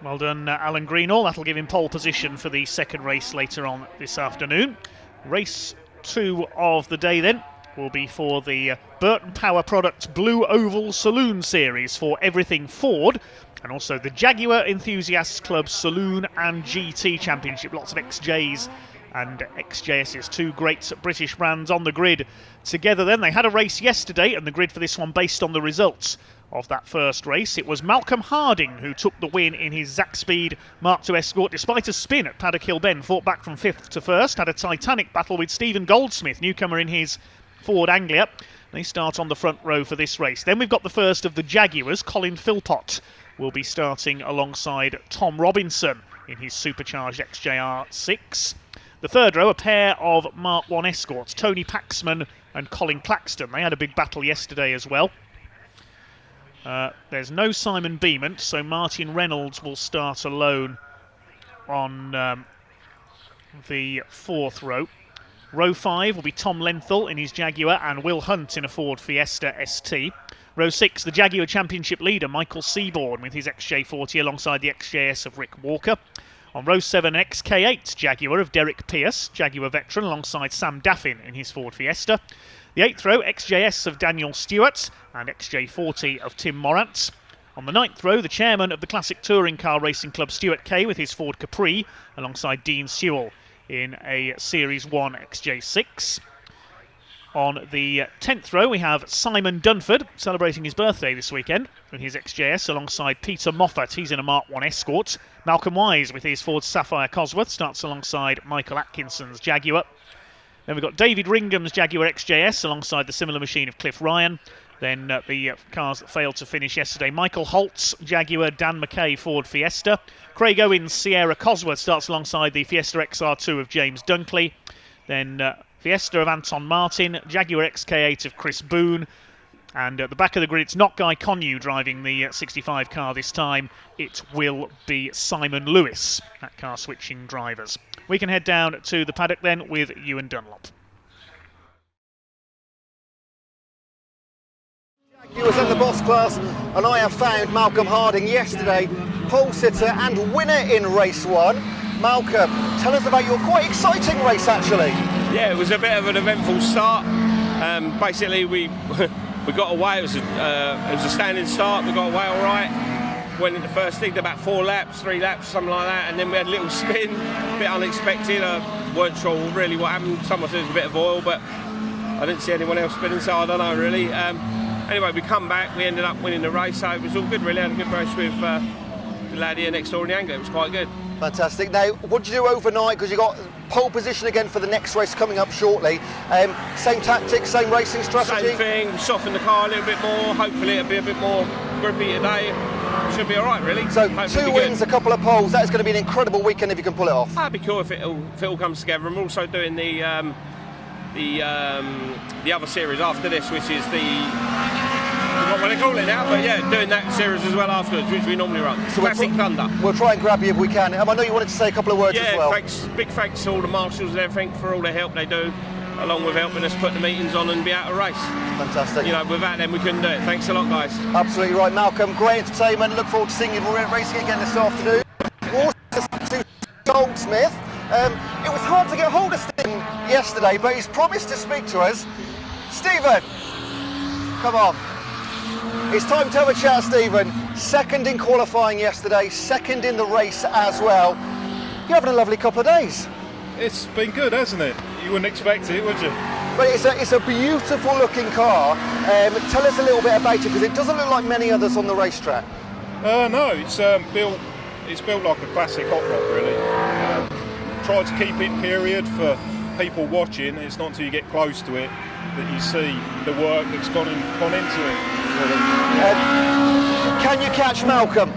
Well done, Alan Greenall. That'll give him pole position for the second race later on this afternoon. Race 2 of the day then will be for the Burton Power Products Blue Oval Saloon Series for everything Ford, and also the Jaguar Enthusiasts Club Saloon and GT Championship. Lots of XJs and XJSs, two great British brands on the grid together then. They had a race yesterday, and the grid for this one based on the results of that first race. It was Malcolm Harding who took the win in his Zaxpeed Mark II Escort despite a spin at Paddock Hill Bend. Fought back from 5th to 1st, had a titanic battle with Stephen Goldsmith, newcomer in his Ford Anglia. They start on the front row for this race. Then we've got the first of the Jaguars. Colin Philpott will be starting alongside Tom Robinson in his supercharged XJR6. The third row, a pair of Mark I Escorts, Tony Paxman and Colin Claxton. They had a big battle yesterday as well. There's no Simon Beament, so Martin Reynolds will start alone on the fourth row. Row 5 will be Tom Lenthal in his Jaguar and Will Hunt in a Ford Fiesta ST. Row 6, the Jaguar Championship leader Michael Seaborn with his XJ40 alongside the XJS of Rick Walker. On row 7, XK8 Jaguar of Derek Pierce, Jaguar veteran alongside Sam Daffin in his Ford Fiesta. The 8th row, XJS of Daniel Stewart and XJ40 of Tim Morantz. On the 9th row, the chairman of the Classic Touring Car Racing Club, Stuart Kay, with his Ford Capri alongside Dean Sewell in a Series 1 XJ6. On the 10th row, we have Simon Dunford, celebrating his birthday this weekend with his XJS alongside Peter Moffat. He's in a Mark I Escort. Malcolm Wise with his Ford Sapphire Cosworth starts alongside Michael Atkinson's Jaguar. Then we've got David Ringham's Jaguar XJS alongside the similar machine of Cliff Ryan. Then the cars that failed to finish yesterday. Michael Holt's Jaguar, Dan McKay Ford Fiesta. Craig Owen's Sierra Cosworth starts alongside the Fiesta XR2 of James Dunkley. Then Fiesta of Anton Martin, Jaguar XK8 of Chris Boone. And at the back of the grid, it's not Guy Connew driving the 65 car this time. It will be Simon Lewis, that car switching drivers. We can head down to the paddock then with Ewan Dunlop. He was in the boss class, and I have found Malcolm Harding yesterday, pole sitter and winner in race 1. Malcolm, tell us about your quite exciting race actually. Yeah, it was a bit of an eventful start. Basically, we got away. It was a standing start. We got away all right. Went into first thing, did about 4 laps, 3 laps, something like that, and then we had a little spin, a bit unexpected. I weren't sure really what happened. Someone said it was a bit of oil, but I didn't see anyone else spinning, so I don't know really. Anyway, we come back, we ended up winning the race, so it was all good really. Had a good race with the lad here next door in the Anglia. It was quite good. Fantastic. Now, what did you do overnight? Because you got pole position again for the next race coming up shortly. Same tactics, same racing strategy? Same thing, soften the car a little bit more. Hopefully it'll be a bit more grippy today. Should be all right, really. So hopefully 2 wins, a couple of poles. That is going to be an incredible weekend if you can pull it off. That'd be cool if it all comes together. And we're also doing the other series after this, which is I forgot what they call it now, but yeah, doing that series as well afterwards, which we normally run. So Classic Thunder. We'll try and grab you if we can. I know you wanted to say a couple of words as well. Yeah, big thanks to all the marshals and everything for all the help they do, along with helping us put the meetings on and be out of race. Fantastic. You know, without them we couldn't do it. Thanks a lot, guys. Absolutely right, Malcolm. Great entertainment. Look forward to seeing you racing again this afternoon. Also to Goldsmith. It was hard to get hold of Stephen yesterday, but he's promised to speak to us. Stephen, come on. It's time to have a chat, Stephen. Second in qualifying yesterday, second in the race as well. You're having a lovely couple of days. It's been good, hasn't it? You wouldn't expect it, would you? But it's a beautiful looking car. Tell us a little bit about it, because it doesn't look like many others on the racetrack. No, it's built like a classic hot rod, really. Tried to keep it period for people watching. It's not until you get close to it that you see the work that's gone into it. Can you catch Malcolm?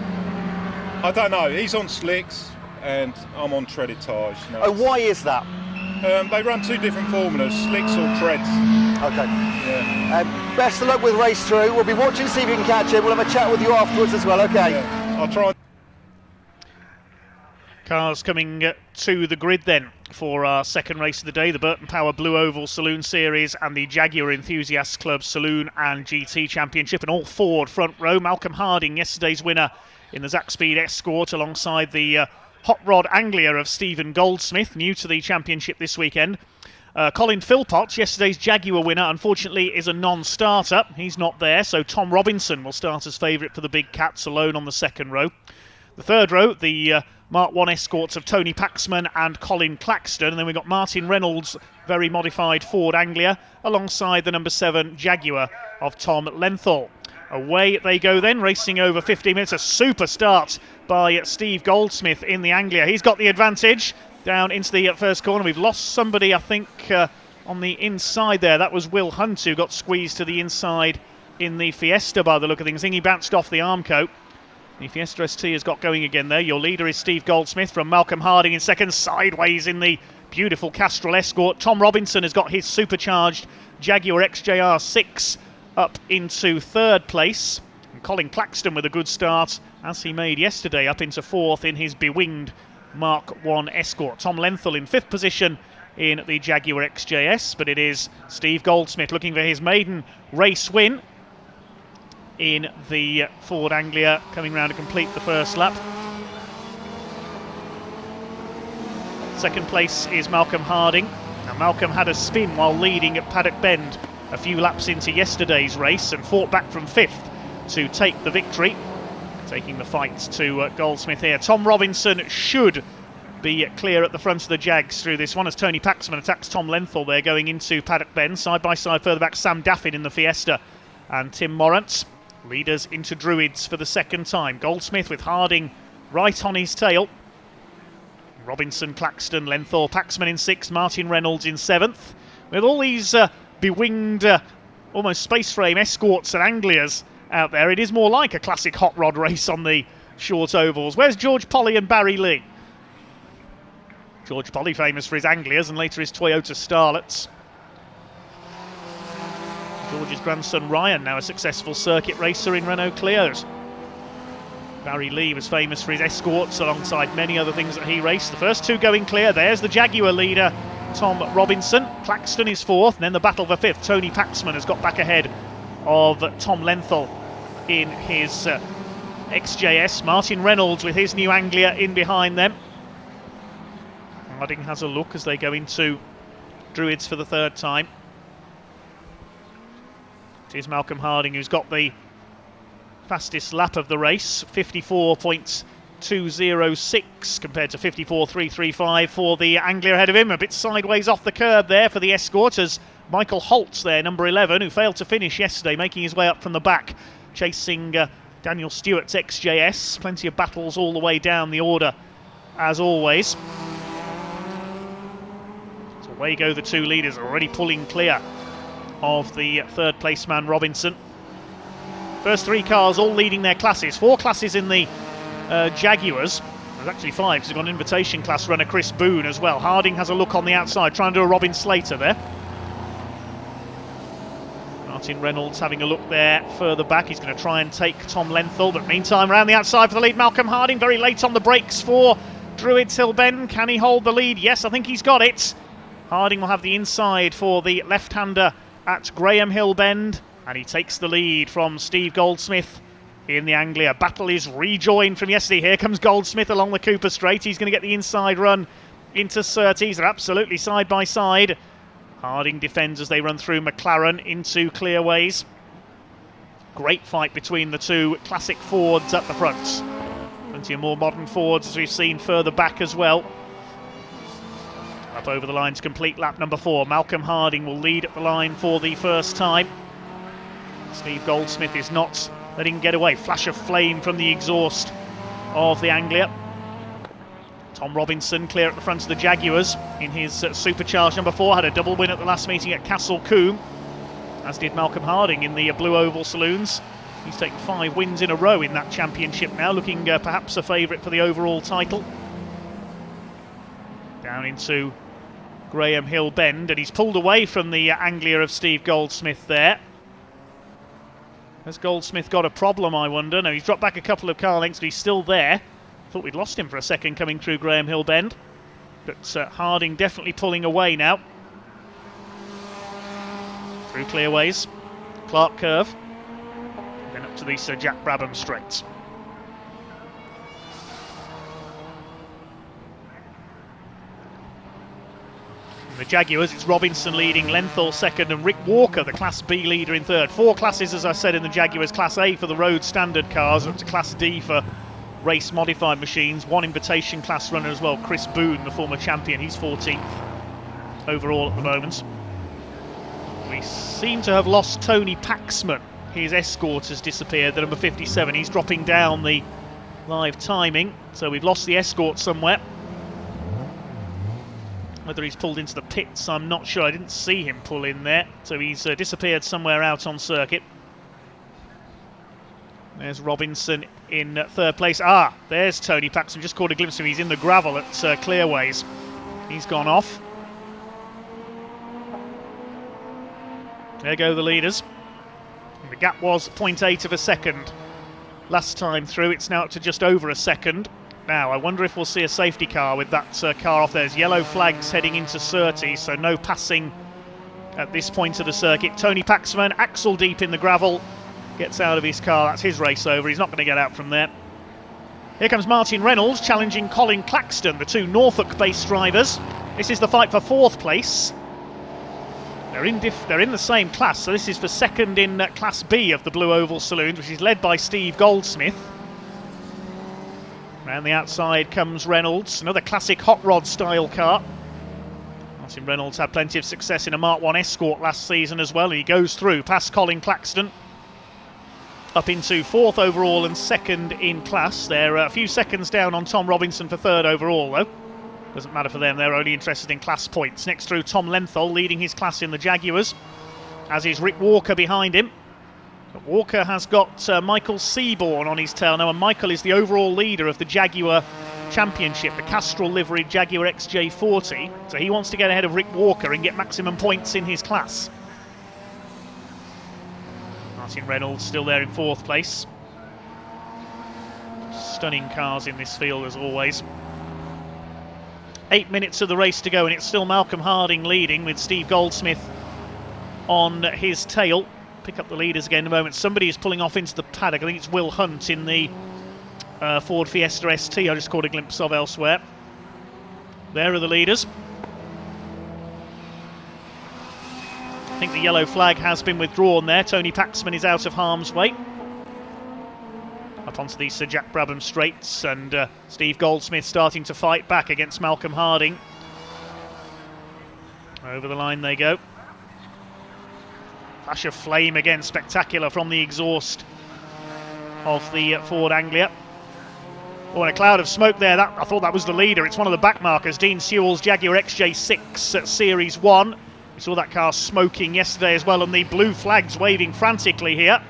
I don't know. He's on slicks and I'm on treaded tyres. No, Oh, why is that? they run 2 different formulas, slicks or treads. Okay. Yeah. Best of luck with race 2. We'll be watching, see if you can catch him. We'll have a chat with you afterwards as well, okay? Yeah. I'll try. Cars coming to the grid then for our second race of the day, the Burton Power Blue Oval Saloon Series and the Jaguar Enthusiasts Club Saloon and GT Championship, and all Ford front row. Malcolm Harding, yesterday's winner in the Zac Speed Escort alongside the Hot Rod Anglia of Stephen Goldsmith, new to the championship this weekend. Colin Philpott, yesterday's Jaguar winner, unfortunately is a non-starter. He's not there, so Tom Robinson will start as favourite for the Big Cats, alone on the second row. The third row, the Mark 1 escorts of Tony Paxman and Colin Claxton, and then we've got Martin Reynolds' very modified Ford Anglia, alongside the number 7 Jaguar of Tom Lenthal. Away they go then, racing over 15 minutes. A super start by Steve Goldsmith in the Anglia. He's got the advantage down into the first corner. We've lost somebody, I think, on the inside there. That was Will Hunt, who got squeezed to the inside in the Fiesta by the look of things. I think he bounced off the arm coat. The Fiesta ST has got going again there. Your leader is Steve Goldsmith from Malcolm Harding in second, sideways in the beautiful Castrol Escort. Tom Robinson has got his supercharged Jaguar XJR 6 up into third place. And Colin Claxton with a good start, as he made yesterday, up into fourth in his bewinged Mark 1 Escort. Tom Lenthal in fifth position in the Jaguar XJS, but it is Steve Goldsmith looking for his maiden race win in the Ford Anglia, coming round to complete the first lap. Second place is Malcolm Harding. Now Malcolm had a spin while leading at Paddock Bend a few laps into yesterday's race and fought back from fifth to take the victory, taking the fight to Goldsmith here. Tom Robinson should be clear at the front of the Jags through this one as Tony Paxman attacks Tom Lenthal there going into Paddock Bend. Side by side further back, Sam Daffin in the Fiesta and Tim Morantz. Leaders into Druids for the second time. Goldsmith with Harding right on his tail. Robinson, Claxton, Lenthal, Paxman in sixth, Martin Reynolds in seventh. With all these bewinged, almost space frame Escorts and Anglias out there, it is more like a classic hot rod race on the short ovals. Where's George Polly and Barry Lee? George Polly famous for his Anglias and later his Toyota Starlets. George's grandson Ryan, now a successful circuit racer in Renault Clios. Barry Lee was famous for his Escorts alongside many other things that he raced. The first two going clear. There's the Jaguar leader, Tom Robinson. Claxton is fourth, and then the battle for fifth. Tony Paxman has got back ahead of Tom Lenthal in his XJS. Martin Reynolds with his new Anglia in behind them. Harding has a look as they go into Druids for the third time. It is Malcolm Harding who's got the fastest lap of the race, 54.206 compared to 54.335 for the Anglia ahead of him. A bit sideways off the curb there for the Escort as Michael Holtz there, number 11, who failed to finish yesterday, making his way up from the back, chasing Daniel Stewart's XJS. Plenty of battles all the way down the order, as always. So away go the two leaders, already pulling clear of the third place man Robinson. First three cars all leading their classes. Four classes in the Jaguars. There's actually five because we've got an invitation class runner Chris Boone as well. Harding has a look on the outside, trying to do a Robin Slater there. Martin Reynolds having a look there further back. He's going to try and take Tom Lenthal, but meantime around the outside for the lead, Malcolm Harding very late on the brakes for Druids Hill Bend. Can he hold the lead? Yes, I think he's got it. Harding will have the inside for the left-hander at Graham Hill Bend, and he takes the lead from Steve Goldsmith in the Anglia. Battle is rejoined from yesterday. Here comes Goldsmith along the Cooper Straight. He's going to get the inside run into Surtees. They're absolutely side by side. Harding defends as they run through McLaren into Clearways. Great fight between the two classic Fords at the front. Plenty of more modern Fords as we've seen further back as well. Up over the line to complete lap number 4. Malcolm Harding will lead at the line for the first time. Steve Goldsmith is not letting him get away. Flash of flame from the exhaust of the Anglia. Tom Robinson clear at the front of the Jaguars in his supercharged number 4. Had a double win at the last meeting at Castle Combe, as did Malcolm Harding in the Blue Oval Saloons. He's taken 5 wins in a row in that championship now, looking perhaps a favourite for the overall title. Down into Graham Hill Bend, and he's pulled away from the Anglia of Steve Goldsmith there. Has Goldsmith got a problem, I wonder? No, he's dropped back a couple of car lengths, but he's still there. Thought we'd lost him for a second coming through Graham Hill Bend. But Harding definitely pulling away now. Through Clearways, Clark Curve, then up to the Sir Jack Brabham Straights. The Jaguars, it's Robinson leading, Lenthal second, and Rick Walker, the Class B leader, in third. 4 classes, as I said, in the Jaguars. Class A for the road standard cars, up to Class D for race modified machines. 1 invitation class runner as well, Chris Boone, the former champion. He's 14th overall at the moment. We seem to have lost Tony Paxman. His escort has disappeared, the number 57. He's dropping down the live timing, so we've lost the escort somewhere. Whether he's pulled into the pits, I'm not sure. I didn't see him pull in there, so he's disappeared somewhere out on circuit. There's Robinson in third place. There's Tony Paxman. Just caught a glimpse of him. He's in the gravel at Clearways. He's gone off. There go the leaders. The gap was 0.8 of a second last time through. It's now up to just over a second. Now, I wonder if we'll see a safety car with that car off. There's yellow flags heading into Surtees, so no passing at this point of the circuit. Tony Paxman, axle deep in the gravel, gets out of his car. That's his race over. He's not going to get out from there. Here comes Martin Reynolds challenging Colin Claxton, the 2 Norfolk-based drivers. This is the fight for 4th place. They're in the same class, so this is for second in Class B of the Blue Oval Saloons, which is led by Steve Goldsmith. Around the outside comes Reynolds, another classic hot rod style car. Martin Reynolds had plenty of success in a Mark 1 Escort last season as well, and he goes through past Colin Claxton. Up into 4th overall and 2nd in class. They're a few seconds down on Tom Robinson for 3rd overall though. Doesn't matter for them, they're only interested in class points. Next through, Tom Lenthal leading his class in the Jaguars, as is Rick Walker behind him. But Walker has got Michael Seaborn on his tail now, and Michael is the overall leader of the Jaguar Championship, the Castrol liveried Jaguar XJ40, so he wants to get ahead of Rick Walker and get maximum points in his class. Martin Reynolds still there in 4th place. Stunning cars in this field as always. 8 minutes of the race to go, and it's still Malcolm Harding leading with Steve Goldsmith on his tail. Pick up the leaders again in a moment. Somebody is pulling off into the paddock. I think it's Will Hunt in the Ford Fiesta ST I just caught a glimpse of elsewhere. There are the leaders. I think the yellow flag has been withdrawn there. Tony Paxman is out of harm's way. Up onto the Sir Jack Brabham straights, and Steve Goldsmith starting to fight back against Malcolm Harding. Over the line they go. Flash of flame again, spectacular from the exhaust of the Ford Anglia. Oh, and a cloud of smoke there. I thought that was the leader. It's one of the back markers, Dean Sewell's Jaguar XJ6 at Series 1. We saw that car smoking yesterday as well, and the blue flags waving frantically here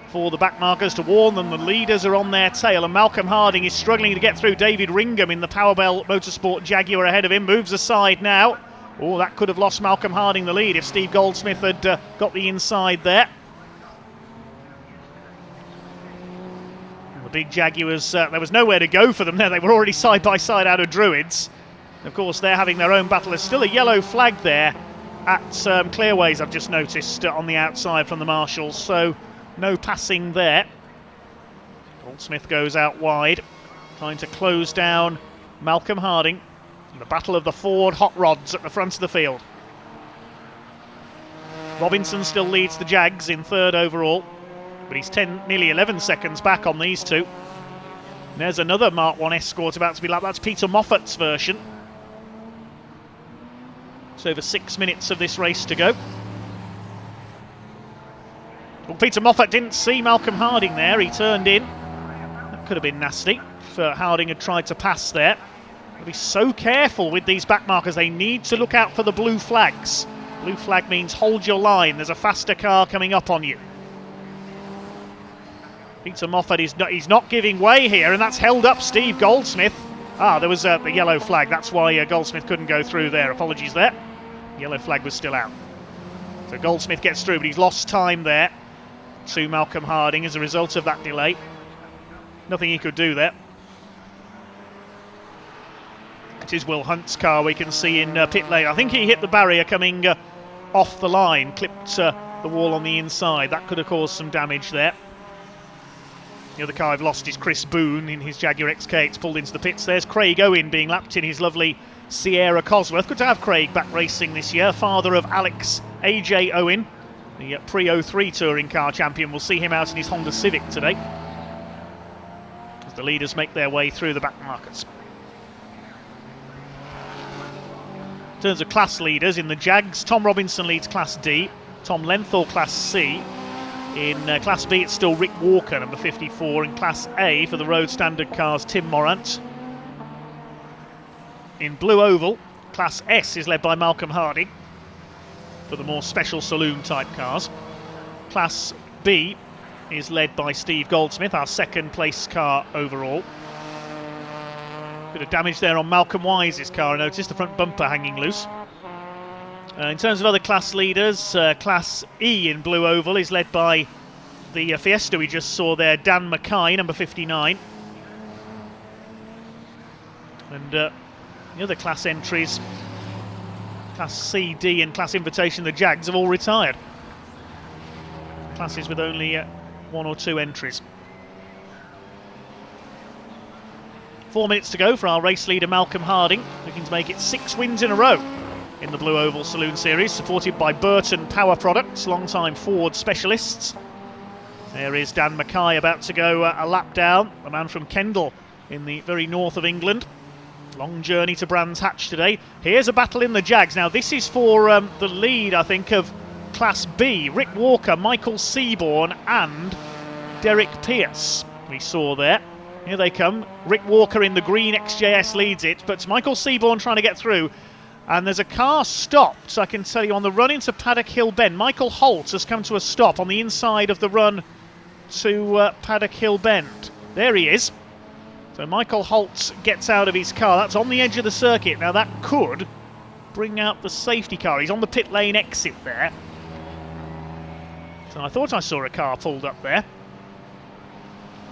for the back markers to warn them the leaders are on their tail, and Malcolm Harding is struggling to get through. David Ringham in the Powerbell Motorsport Jaguar ahead of him, moves aside now. Oh, that could have lost Malcolm Harding the lead if Steve Goldsmith had got the inside there. The big Jaguars, there was nowhere to go for them there. They were already side by side out of Druids. Of course, they're having their own battle. There's still a yellow flag there at Clearways, I've just noticed, on the outside from the marshals. So no passing there. Goldsmith goes out wide, trying to close down Malcolm Harding. The battle of the Ford hot rods at the front of the field. Robinson still leads the Jags in 3rd overall, but he's nearly 11 seconds back on these two. And there's another Mark 1 Escort about to be lapped. That's Peter Moffat's version. It's over 6 minutes of this race to go. Well, Peter Moffat didn't see Malcolm Harding there. He turned in. That could have been nasty if Harding had tried to pass there. Be so careful with these back markers. They need to look out for the blue flags. Blue flag means hold your line. There's a faster car coming up on you. Peter Moffat he's not giving way here, and that's held up Steve Goldsmith. There was the yellow flag. That's why Goldsmith couldn't go through there. Apologies there. Yellow flag was still out. So Goldsmith gets through, but he's lost time there to Malcolm Harding as a result of that delay. Nothing he could do there. It is Will Hunt's car we can see in pit lane. I think he hit the barrier coming off the line, clipped the wall on the inside. That could have caused some damage there. The other car I've lost is Chris Boone in his Jaguar XK. It's pulled into the pits. There's Craig Owen being lapped in his lovely Sierra Cosworth. Good to have Craig back racing this year. Father of Alex AJ Owen, the pre-03 touring car champion. We'll see him out in his Honda Civic today as the leaders make their way through the back markers. In terms of class leaders in the Jags, Tom Robinson leads Class D, Tom Lenthal Class C. In Class B, it's still Rick Walker, number 54. In Class A, for the road standard cars, Tim Morant. In Blue Oval, Class S is led by Malcolm Harding for the more special saloon type cars. Class B is led by Steve Goldsmith, our second place car overall. Bit of damage there on Malcolm Wise's car, I noticed, the front bumper hanging loose. In terms of other class leaders, Class E in Blue Oval is led by the Fiesta we just saw there, Dan Mackay, number 59. And the other class entries, Class C, D and Class Invitation, the Jags have all retired. Classes with only 1 or 2 entries. 4 minutes to go for our race leader Malcolm Harding, looking to make it 6 wins in a row in the Blue Oval Saloon Series, supported by Burton Power Products, long-time Ford specialists. There is Dan Mackay about to go a lap down, a man from Kendal in the very north of England. Long journey to Brands Hatch today. Here's a battle in the Jags. Now this is for the lead, I think, of Class B. Rick Walker, Michael Seaborn and Derek Pearce we saw there. Here they come. Rick Walker in the green XJS leads it, but Michael Seaborn trying to get through. And there's a car stopped, I can tell you, on the run into Paddock Hill Bend. Michael Holt has come to a stop on the inside of the run to Paddock Hill Bend. There he is. So Michael Holt gets out of his car. That's on the edge of the circuit. Now that could bring out the safety car. He's on the pit lane exit there. So I thought I saw a car pulled up there.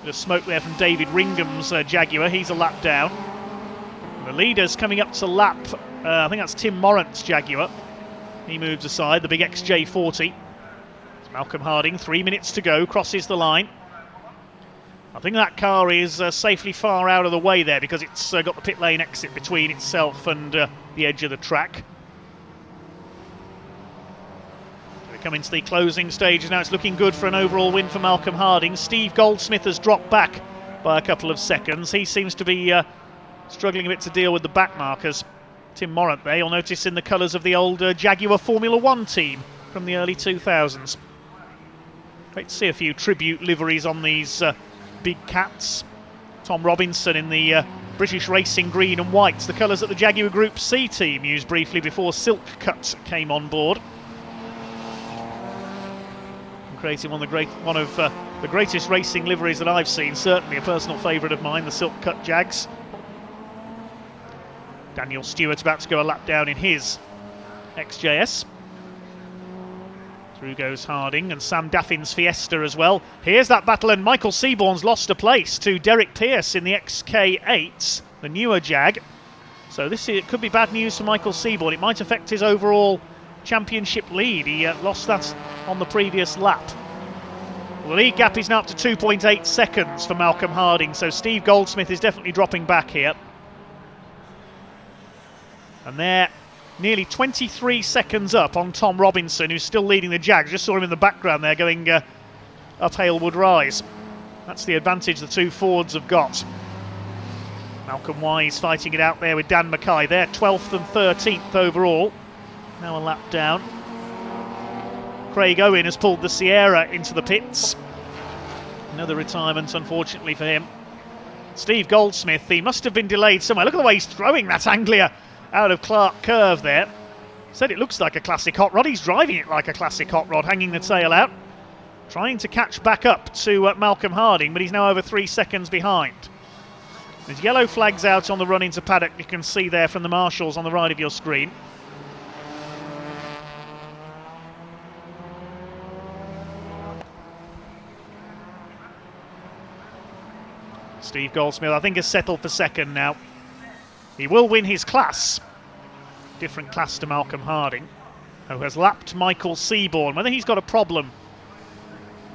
Bit of smoke there from David Ringham's Jaguar. He's a lap down. And the leader's coming up to lap, I think that's Tim Morant's Jaguar. He moves aside, the big XJ40. It's Malcolm Harding, 3 minutes to go, crosses the line. I think that car is safely far out of the way there because it's got the pit lane exit between itself and the edge of the track. We come into the closing stages now. It's looking good for an overall win for Malcolm Harding. Steve Goldsmith has dropped back by a couple of seconds. He seems to be struggling a bit to deal with the back markers. Tim Morant there, you'll notice in the colours of the old Jaguar Formula 1 team from the early 2000s. Great to see a few tribute liveries on these big cats. Tom Robinson in the British Racing green and whites, the colours that the Jaguar Group C team used briefly before Silk Cut came on board. And creating one of the greatest racing liveries that I've seen, certainly a personal favourite of mine, the Silk Cut Jags. Daniel Stewart about to go a lap down in his XJS. Through goes Harding and Sam Daffin's Fiesta as well. Here's that battle, and Michael Seaborn's lost a place to Derek Pearce in the XK8, the newer Jag. So it could be bad news for Michael Seaborn. It might affect his overall championship lead. He lost that on the previous lap. Well, the lead gap is now up to 2.8 seconds for Malcolm Harding, so Steve Goldsmith is definitely dropping back here. And they're nearly 23 seconds up on Tom Robinson, who's still leading the Jags. Just saw him in the background there going up Halewood Rise. That's the advantage the two Fords have got. Malcolm Wise fighting it out there with Dan Mackay. They're 12th and 13th overall. Now a lap down. Craig Owen has pulled the Sierra into the pits. Another retirement, unfortunately, for him. Steve Goldsmith, he must have been delayed somewhere. Look at the way he's throwing that Anglia out of Clark Curve there. Said it looks like a classic hot rod. He's driving it like a classic hot rod, hanging the tail out. Trying to catch back up to Malcolm Harding, but he's now over 3 seconds behind. There's yellow flags out on the run into paddock. You can see there from the marshals on the right of your screen. Steve Goldsmith, I think, has settled for second now. He will win his class. Different class to Malcolm Harding, who has lapped Michael Seaborn. Whether he's got a problem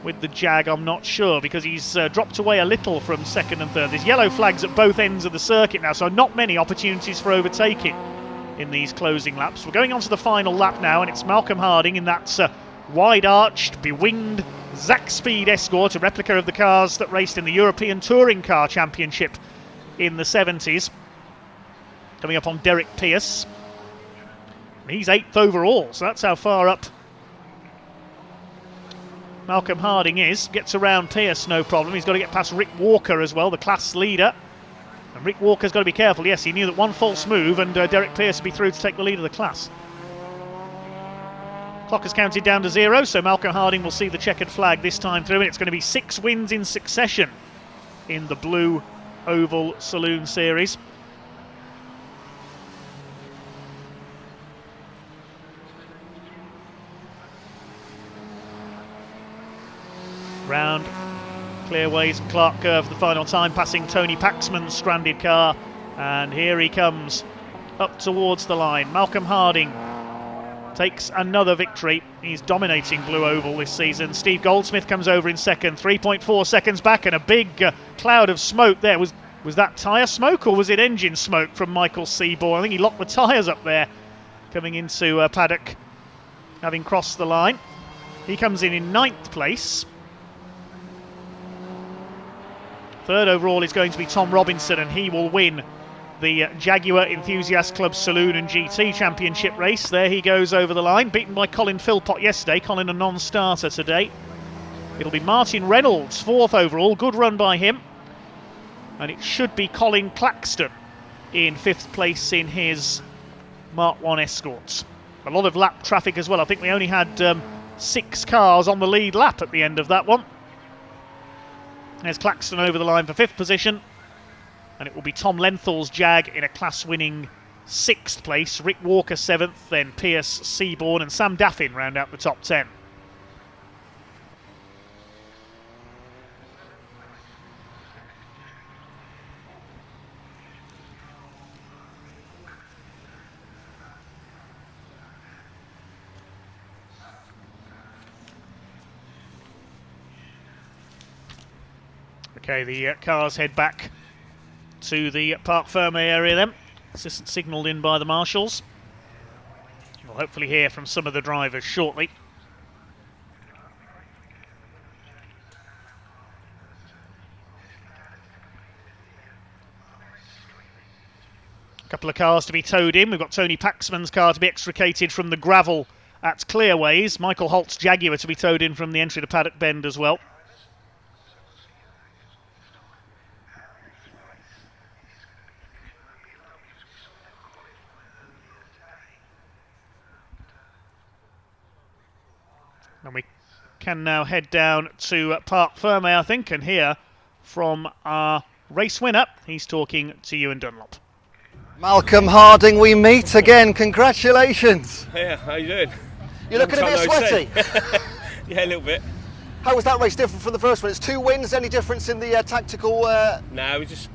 with the Jag, I'm not sure, because he's dropped away a little from second and third. There's yellow flags at both ends of the circuit now, so not many opportunities for overtaking in these closing laps. We're going on to the final lap now, and it's Malcolm Harding in that wide-arched, bewinged Zac Speed Escort, a replica of the cars that raced in the European Touring Car Championship in the 70s. Coming up on Derek Pearce. He's 8th overall, so that's how far up Malcolm Harding is. Gets around Pearce, no problem. He's got to get past Rick Walker as well, the class leader. And Rick Walker's got to be careful. Yes, he knew that one false move and Derek Pearce would be through to take the lead of the class. Clock has counted down to 0, so Malcolm Harding will see the checkered flag this time through, and it's going to be 6 wins in succession in the Blue Oval Saloon Series. Round Clearways and Clark Curve for the final time, passing Tony Paxman's stranded car, and here he comes up towards the line. Malcolm Harding takes another victory. He's dominating Blue Oval this season. Steve Goldsmith comes over in second, 3.4 seconds back, and a big cloud of smoke there. Was that tyre smoke or was it engine smoke from Michael Seaborn? I think he locked the tyres up there coming into paddock, having crossed the line. He comes in 9th place. Third overall is going to be Tom Robinson, and he will win the Jaguar Enthusiast Club Saloon and GT Championship race. There he goes over the line, beaten by Colin Philpott yesterday. Colin a non-starter today. It'll be Martin Reynolds, 4th overall. Good run by him. And it should be Colin Claxton in 5th place in his Mark 1 Escorts. A lot of lap traffic as well. I think we only had 6 cars on the lead lap at the end of that one. There's Claxton over the line for 5th position. And it will be Tom Lenthal's Jag in a class-winning 6th place. Rick Walker 7th, then Pearce, Seaborn and Sam Daffin round out the top 10. Okay, the cars head back to the Parc Ferme area then. Signalled in by the marshals. We'll hopefully hear from some of the drivers shortly. A couple of cars to be towed in. We've got Tony Paxman's car to be extricated from the gravel at Clearways. Michael Holt's Jaguar to be towed in from the entry to Paddock Bend as well. And we can now head down to Parc Ferme, I think, and hear from our race winner. He's talking to Ewan Dunlop. Malcolm Harding, we meet again. Congratulations. Yeah, how you doing? You're looking a bit sweaty. Yeah, a little bit. How was that race different from the first one? It's 2 wins. Any difference in the tactical? No, we just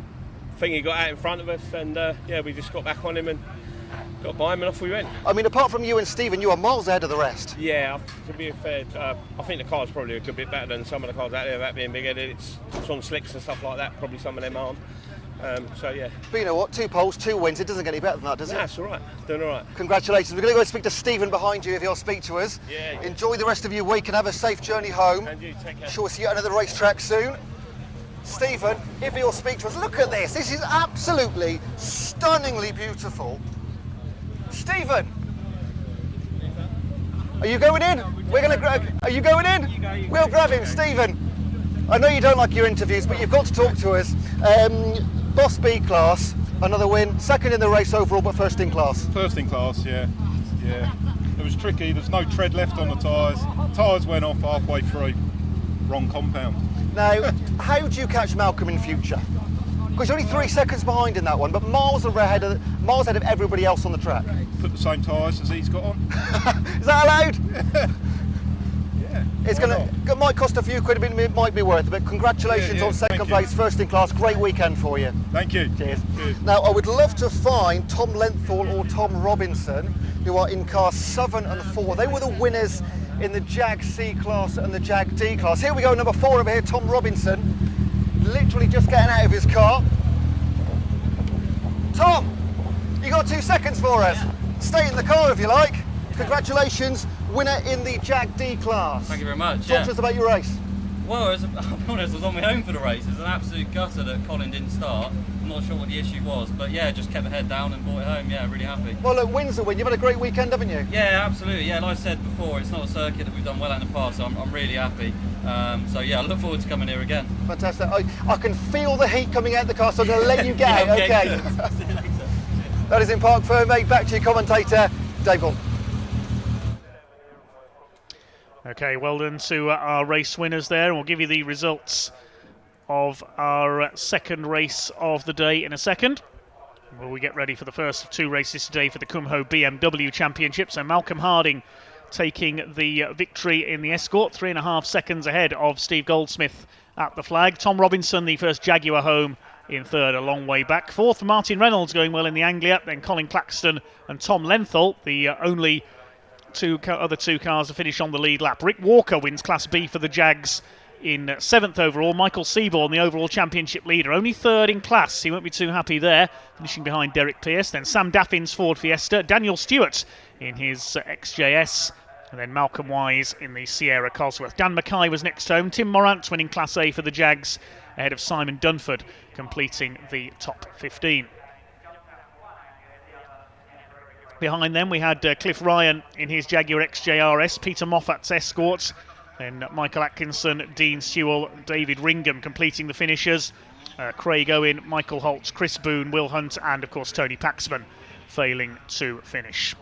think he got out in front of us, and yeah, we just got back on him and got by him, and off we went. I mean, apart from you and Stephen, you are miles ahead of the rest. Yeah, to be fair, I think the car's probably a good bit better than some of the cars out there, that being big-headed. It's on slicks and stuff like that, probably some of them aren't. So yeah. But you know what, 2 poles, 2 wins, it doesn't get any better than that, does it? That's all right, doing all right. Congratulations. We're going to go and speak to Stephen behind you if he'll speak to us. Yeah. Enjoy the rest of your week and have a safe journey home. And you, take care. Sure, we'll see you at another racetrack soon. Stephen, if he'll speak to us, look at this. This is absolutely stunningly beautiful. Stephen, are you going in? We're going to grab. Are you going in? We'll grab him, Stephen. I know you don't like your interviews, but you've got to talk to us. Boss B class, another win. 2nd in the race overall, but 1st in class. 1st in class, yeah. It was tricky. There's no tread left on the tyres. Tyres went off halfway through. Wrong compound. Now, how do you catch Malcolm in future? Because you're only 3 seconds behind in that one, but miles ahead of everybody else on the track. Put the same tyres as he's got on. Is that allowed? Yeah. It's it might cost a few quid, but it might be worth it. But congratulations on 2nd place, 1st in class. Great weekend for you. Thank you. Cheers. Now, I would love to find Tom Lenthal or Tom Robinson, who are in cars 7 and 4. They were the winners in the Jag C class and the Jag D class. Here we go, number 4 over here, Tom Robinson, literally just getting out of his car. Tom, you got 2 seconds for us. Yeah. Stay in the car if you like. Congratulations, winner in the Jag D class. Thank you very much. Talk to us about your race. Well, I'll be honest, I was on my own for the race. It was an absolute gutter that Colin didn't start. I'm not sure what the issue was, but yeah, just kept my head down and brought it home. Yeah, really happy. Well, look, win's a win. You've had a great weekend, haven't you? Yeah, absolutely. Yeah, like I said before, it's not a circuit that we've done well in the past, so I'm really happy. So yeah, I look forward to coming here again. Fantastic. I can feel the heat coming out of the car, so I'm going to let you get out. Okay. See you later. That is in Park Fern, mate. Back to your commentator, Dave Ball. Okay, well done to our race winners there, and we'll give you the results of our second race of the day in a second. Well, we get ready for the first of 2 races today for the Kumho BMW Championship. So Malcolm Harding taking the victory in the Escort, 3.5 seconds ahead of Steve Goldsmith at the flag. Tom Robinson, the first Jaguar home, in third, a long way back. Fourth, Martin Reynolds going well in the Anglia. Then Colin Claxton and Tom Lenthal, the only other two cars to finish on the lead lap. Rick Walker wins Class B for the Jags in 7th overall. Michael Seaborn, the overall championship leader, only 3rd in class. He won't be too happy there, finishing behind Derek Pearce. Then Sam Daffin's Ford Fiesta. Daniel Stewart in his XJS. And then Malcolm Wise in the Sierra Cosworth. Dan Mackay was next home. Tim Morant winning Class A for the Jags, ahead of Simon Dunford, completing the top 15. Behind them we had Cliff Ryan in his Jaguar XJRS, Peter Moffat's Escort, then Michael Atkinson, Dean Sewell, David Ringham completing the finishers, Craig Owen, Michael Holtz, Chris Boone, Will Hunt and of course Tony Paxman failing to finish.